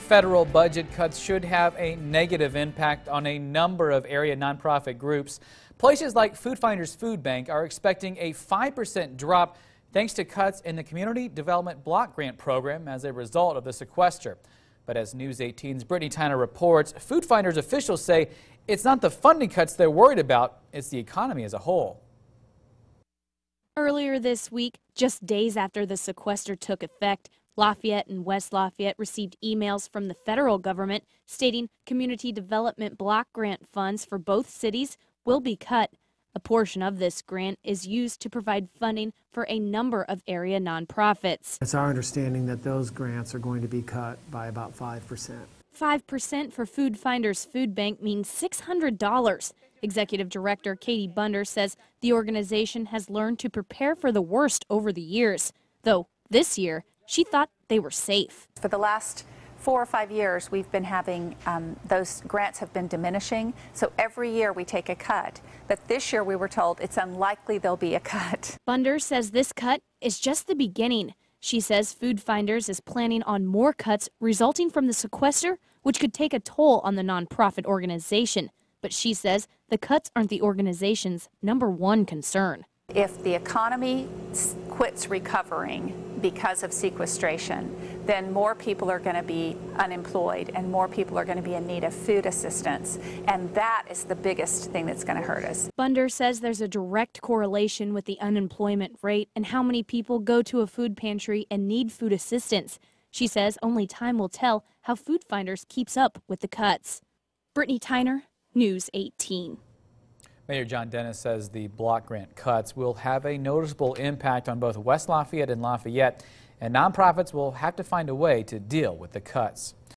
Federal budget cuts should have a negative impact on a number of area nonprofit groups. Places like Food Finders Food Bank are expecting a 5% drop thanks to cuts in the Community Development Block Grant Program as a result of the sequester. But as News 18's Brittany Tyner reports, Food Finders officials say it's not the funding cuts they're worried about, it's the economy as a whole. Earlier this week, just days after the sequester took effect, Lafayette and West Lafayette received emails from the federal government stating community development block grant funds for both cities will be cut. A portion of this grant is used to provide funding for a number of area nonprofits. It's our understanding that those grants are going to be cut by about 5%. 5% for Food Finders Food Bank means $600. Executive Director Katie Bunder says the organization has learned to prepare for the worst over the years, though this year she thought they were safe. For the last 4 or 5 years, we've been having those grants have been diminishing, so every year we take a cut. But this year we were told it's unlikely there'll be a cut. Bunder says this cut is just the beginning. She says Food Finders is planning on more cuts resulting from the sequester, which could take a toll on the nonprofit organization. But she says the cuts aren't the organization's #1 concern. If the economy quits recovering because of sequestration, then more people are going to be unemployed and more people are going to be in need of food assistance. And that is the biggest thing that's going to hurt us. Bunder says there's a direct correlation with the unemployment rate and how many people go to a food pantry and need food assistance. She says only time will tell how Food Finders keeps up with the cuts. Brittany Tyner, News 18. Mayor John Dennis says the block grant cuts will have a noticeable impact on both West Lafayette and Lafayette, and nonprofits will have to find a way to deal with the cuts.